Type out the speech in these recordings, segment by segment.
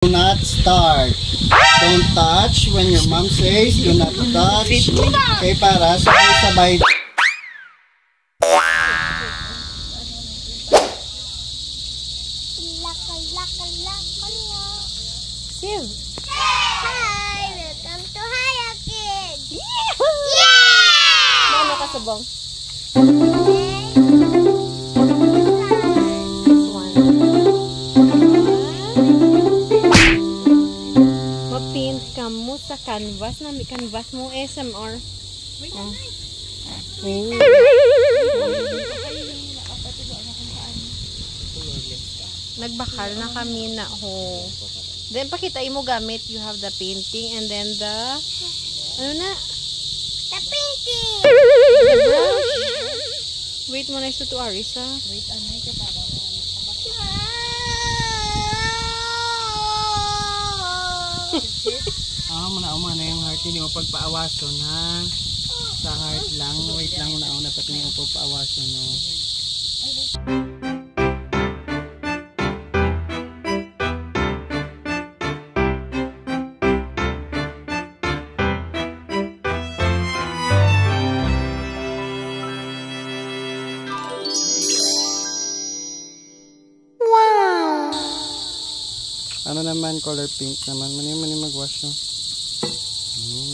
Do not start. Don't touch when your mom says do not touch. Okay, para sabay-sabay. Siv. Hi! Welcome to Hiya Kids! Yeah! Ano ka sabong? Ma-paint ka mo sa canvas. May canvas mo SMR. Oh. Nagbakal na kami na ho. Then pakita mo gamit, you have the painting and then the ano na? The painting! The brush. Wait mo na ito to Aris ha. Wait, ano ito para Muna yung heart, hindi mo pagpaawason ha. Sa heart lang, wait lang muna ako dapat hindi mo pagpaawason no. Ano naman, color pink naman. Mani mag-wash no?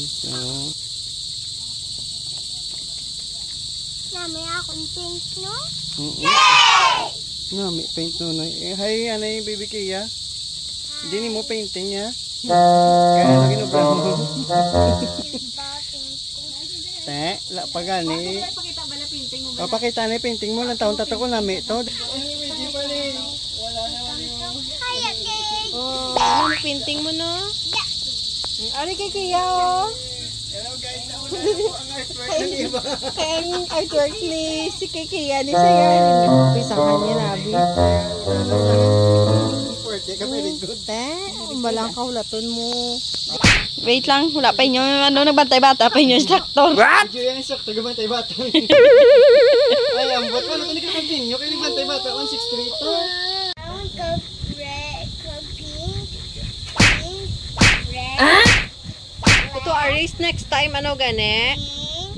So, Nami akong pink, no? no, may paint no. Hi, ano yung baby Kia? Hindi mo painting niya? Kaya ano ginubra mo? La pa gani. pakita bala painting mo. O, pakita na yung painting mo. Lang taon tato ko nami ito. Hiya Kids! Oh, ano painting mo no? Ari kay Kia oh. Hello guys, nauna po ang artwork ng iba. Ang artwork ni si Kia ni siya. Pisahan niya labi. Forte ka, very good. Balang kaulaton mo. Wait lang, wala pa inyo ano nagbantay bata pa inyo instructor. What? Diyo yan instructor, gabantay bata. Ay, ambot mo. Ano ka continue? Kaya nagbantay bata, 163 to. I want go red, go pink, red, Ito Aris next time ano gani? pink.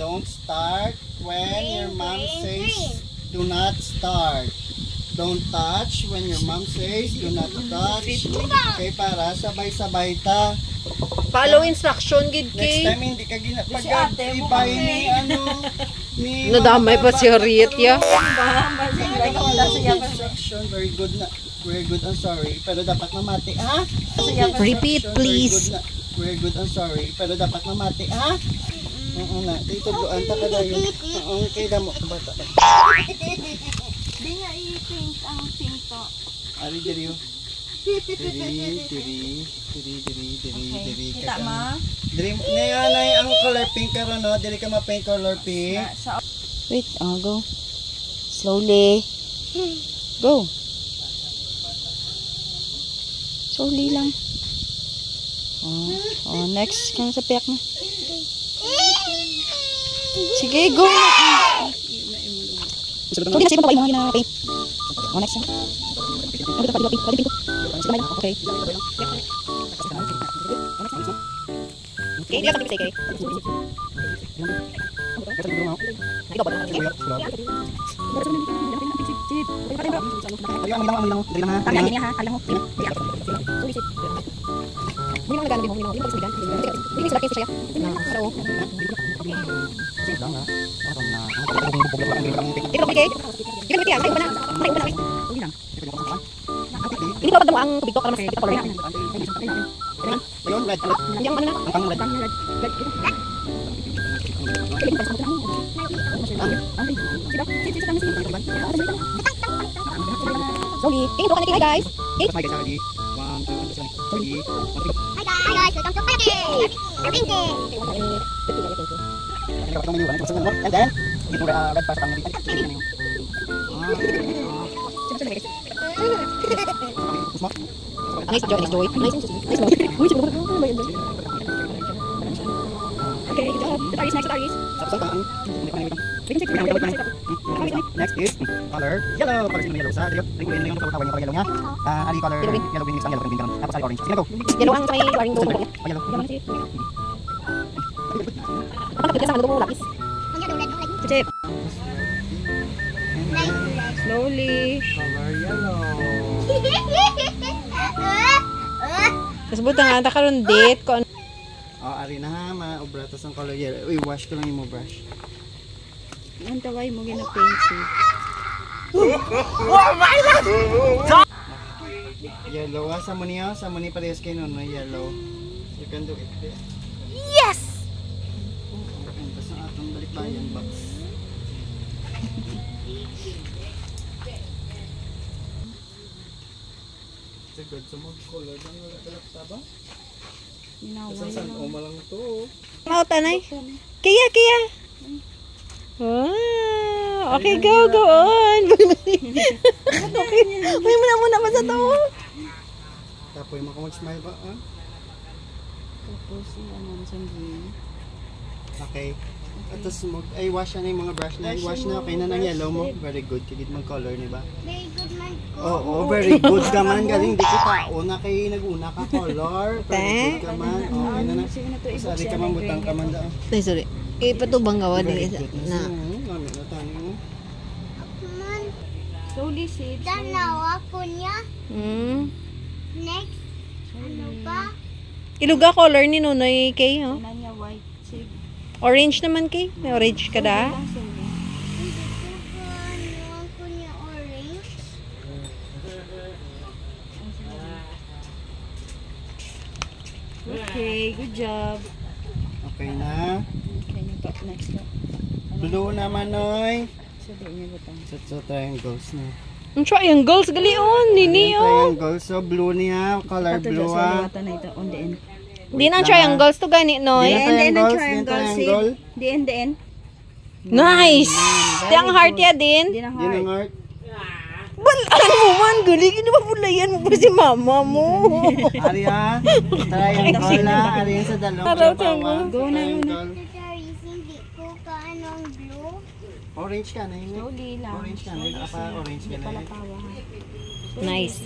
Don't start when your mom says do not start. Don't touch when your mom says do not touch. Okay, para sabay-sabay ta. Follow instruction gid Next kay. time hindi ka ginapagay ni ano ni Nadamay pa si Riet ya. Instruction, very good na. Very good, I'm sorry. Pero dapat mamati, ha? Repeat, please. Very good, I'm sorry. Pero dapat mamati, ha? Oo na. Dito doon ta kada yun. Oo, kay damo ka bata. Di nga i-paint ang pinto. Ari diri. Diri. Kita ma. Diri ngayon ay ang color pink karon no. Diri ka ma-paint color pink. Wait, go. Slowly. Go. Slowly lang. Oh, next. Kaya sa piyak na. Sige, go. Slowly na siya pa mga gina-paint. Oh, next. Okay. Okay, dia akan bisa kayak. Ini kalau ketemu ang tubig to para mas kita color. Ayun, red. Yang mana na? Ang red. Sorry. Tingin ko kanina guys. Hi guys, ready? 1, 2, 3. Hi guys, welcome to Hiya Kids! The painting! And then, ito red para sa kanya. Nice joy. Nice joy. Okay, good job. Next is color yellow. Color yellow sa dito. Ring yung katawan yung yellow niya. Ari color yellow green mix ang yellow green karon. Tapos ari orange. Sige go. Yellow ang may waring do. Yellow. Kapag sa ano lapis. Chip. Slowly. Color yellow. Tapos butang ata karon date ko. Oh, ari na ha, maubratas ang color yellow. Uy, wash ko lang yung brush. Ang taway mo gina-paint siya. Yellow, sa muni parehas kayo nun, may yellow. You can do it. Yes! Tapos ang atong balikbayan box. Sigod sa mga color lang wala talapta ba? Isang oma lang to. Mau tanay. Kaya. Ah, okay, go on. Okay. May muna pa sa to. Tapoy mo ka mag-smile ba? Ah? Tapos sa green. Okay. At tapos ay wash na yung mga brush na. Wash na, okay na ng yellow mo. Very good. Kagit mag-color, di ba? Very good man. Oo, very good ka man. Galing, di kita. Una kay nag-una ka color. Very good ka man. Okay na na. Sari ka man, butang ka man daw. Ay, sorry. Patubang gawa din isa. Na. Gamit na tayo mo. Man. Slowly, save. Danawa ko niya. Next. Ano pa? Iluga color ni Nunoy kay, oh. Nanya white, save. Orange naman kay. May orange ka da. Hindi ko ganawa ko niya orange. Okay, good job. Okay na. Okay, next na. Blue naman, Noy. Sabi niya butang. So, triangles na. Ang triangles, galion. Nini, oh. Triangles. So, blue niya. Color blue, ah. Sa na ito, on the end. Di na ang triangles to gani, Noy. Di na Ang triangles, triangle, triangle. save. The end. Nice. Di ang heart ya din. Di na Yun ang heart. art. Balaan mo man, gali. Kinapapulayan mo pa si mama mo. Ari, ah. Triangle na. Ari yung sa dalawang. Araw, triangle. Go na, Triangle. Charis, hindi ko kaano ang blue. Orange ka na yun. Slowly lang. Orange ka na yun. Naka-orange ka na yun. Tawa ha. Nice.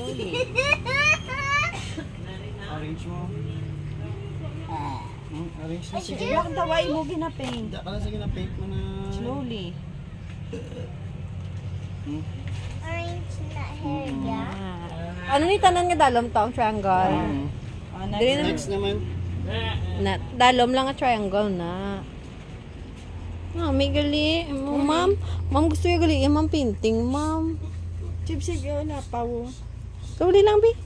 Orange mo. Orange na. Sige. Bakit taway mo gina-paint? Hindi ka na sige na paint mo na. Slowly. Orange na hair niya. Ano ni tanan nga dalom to ang triangle? Oh, Dili na. Next naman. Na, dalom lang ang triangle na. Ah, may gali. Ma'am, gusto yung gali. Ma'am, painting, ma'am. Save yun na, pawo. Slowly lang, bi.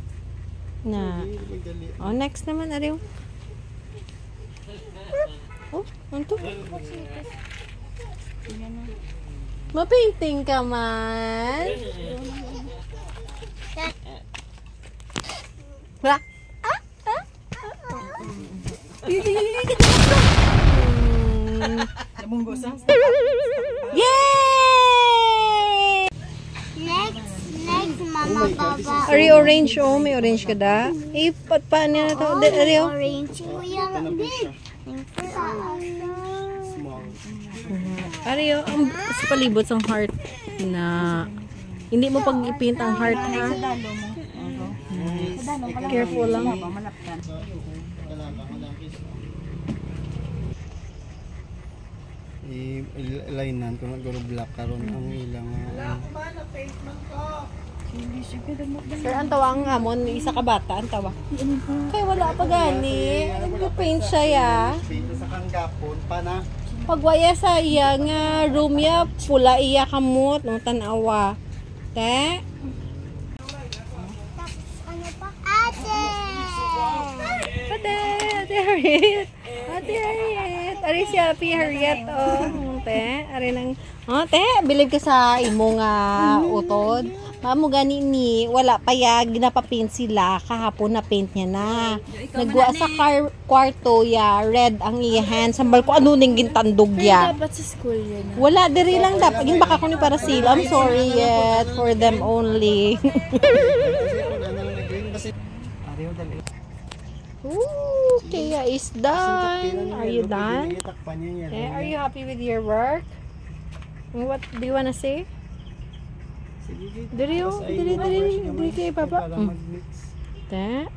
Na. Hindi magali. Oh, next naman, ariw. Oh, ano to? Ma-painting ka man. Wala. Yay! Next, Mama Baba. Ari orange, oh. May orange ka da. Eh, paano na to? Ari, oh. Orange. Kuya, Ito na ba siya? Sa Small. Ari, oh. Sa palibot ng heart na hindi mo pag ipint ang heart, ha? Sa dalo mo. Nice. Careful lang. Malaptan. I-linean ko naguro black karon ang ilang Sir, ang tawa ang hamon, isa ka bata, ang tawa. Kaya wala pa gani. Nag-paint siya, ya. paint sa kang gapon pa na. Pagwaya sa iya nga room ya, pula iya kamot, nung tanawa. Te? ano pa? Ate! Ate Harriet. Ate Harriet. Ari si Ate Harriet, oh. Te, ari nang... Oh, te, bilib ka sa imo nga utod. Mamo gani ni, wala pa ya, ginapapaint sila, kahapon na paint niya na. Nagwa sa kwarto ya, red ang iyahan. Sambal ko ano ning gintandog ya. Dapat sa school yun. Wala, diri lang dapat. Yung baka ko ni para sila. I'm sorry yet, for them only. Kasi wala na lang nag-green kasi ariyo dali. Ooh, Kaya is done. Are you done? Okay, are you happy with your work? What do you wanna say? Diri kay baba. Te.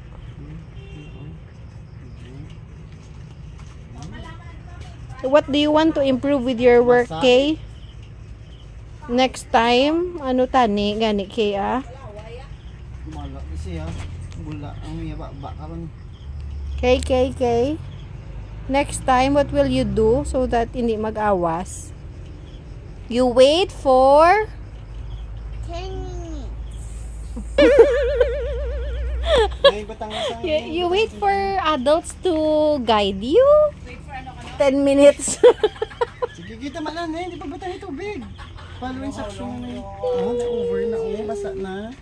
What do you want to improve with your work, Kay? Next time, ano tani gani Kay ah? Mala siya. Bula ang yaba karon. Kay. Next time, what will you do so that hindi mag-awas? You wait for 10 minutes. you wait for adults to guide you. 10 minutes. Sige, kita man na, hindi pa ba tayo tubig? Follow instruction na yun. Oh, na-over na, basa na.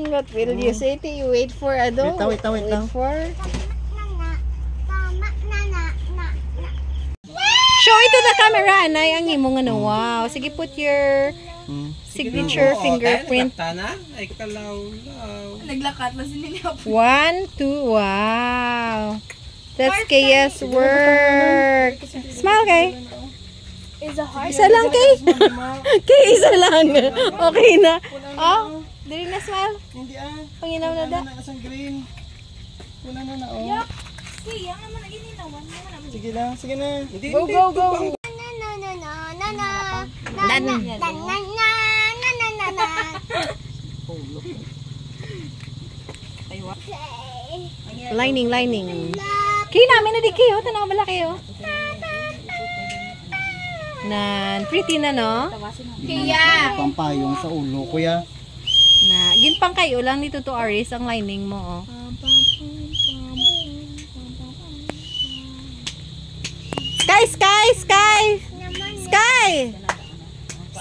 What will you say? You wait for adults? Wait lang. For... Show it to the camera, Anay, ang imong ano. Wow. Sige, put your signature fingerprint. Ay, kalaw-law. Naglakat na sila. 1, 2, wow. That's Kaya's work. Smile, Kay. Isa lang, Kay. Kay, isa lang. Okay na. Oh, dali na smile. Hindi Panginaw na da. Asang green. Una na oh. Sige, ang naman naginawan. Sige lang, sige na. Go. Lining. Kay namin na di kayo. Tanaw bala kayo. Nan, pretty na no? Kaya. Pampayong sa ulo, kuya. Na, ginpang kayo lang nito to Aris ang lining mo oh. Sky!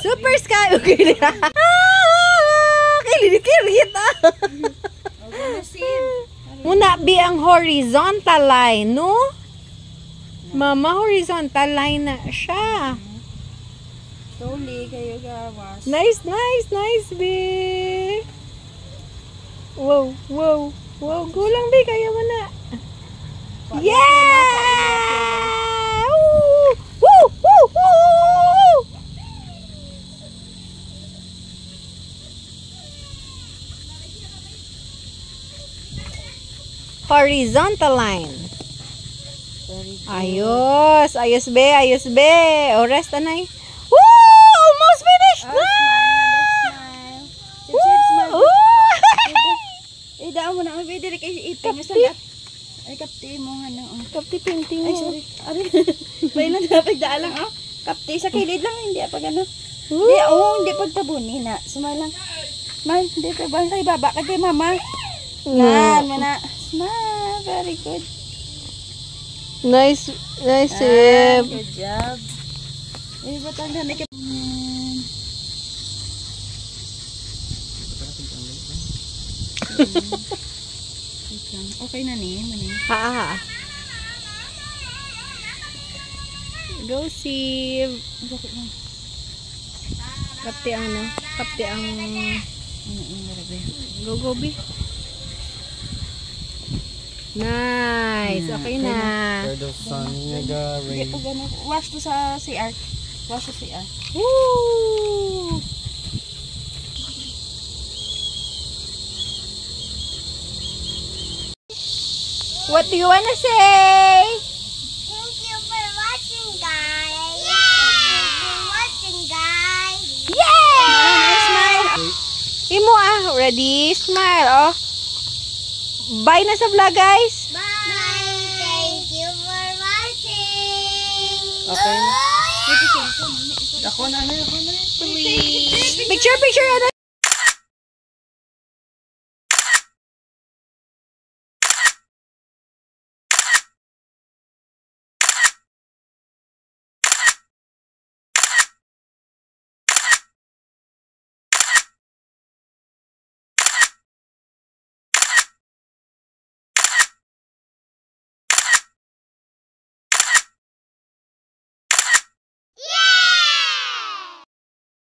Super Sky! Okay na. Kilit ah. Muna be ang horizontal line, no? Mama, horizontal line na siya. Slowly kayo gawas. Nice, be. Wow. Gulang, be. Kaya mo na. Yeah! Woo! Horizontal line. Ayos, be. O, rest, Anay. Woo! Almost finished! Smile. Ooh! Daan mo na. May dili kayo ipin. Ay, kapti mo nga na. Kapti painting mo. Ay, sorry. May lang dapat daan lang. Kapti sa kilid lang. Hindi pa gano'n. Hindi pagtabunin na. Smile lang. Smile. Hindi pa ba? Kay baba ka kay mama. Nan, mana. Smile. Very good. Nice, Good job. Ay, batang na nakip. Okay na ni. Ha. Go, Siv. Kapti ang Go, be. Nice. Okay na. Where the sun rain. Wash to sa CR. Woo! What do you wanna say? Thank you for watching, guys. Thank you for watching, guys. Yay! Imo ready? Smile, oh. Bye na sa vlog, guys. Bye. Thank you for watching. Okay. Ako na. Picture.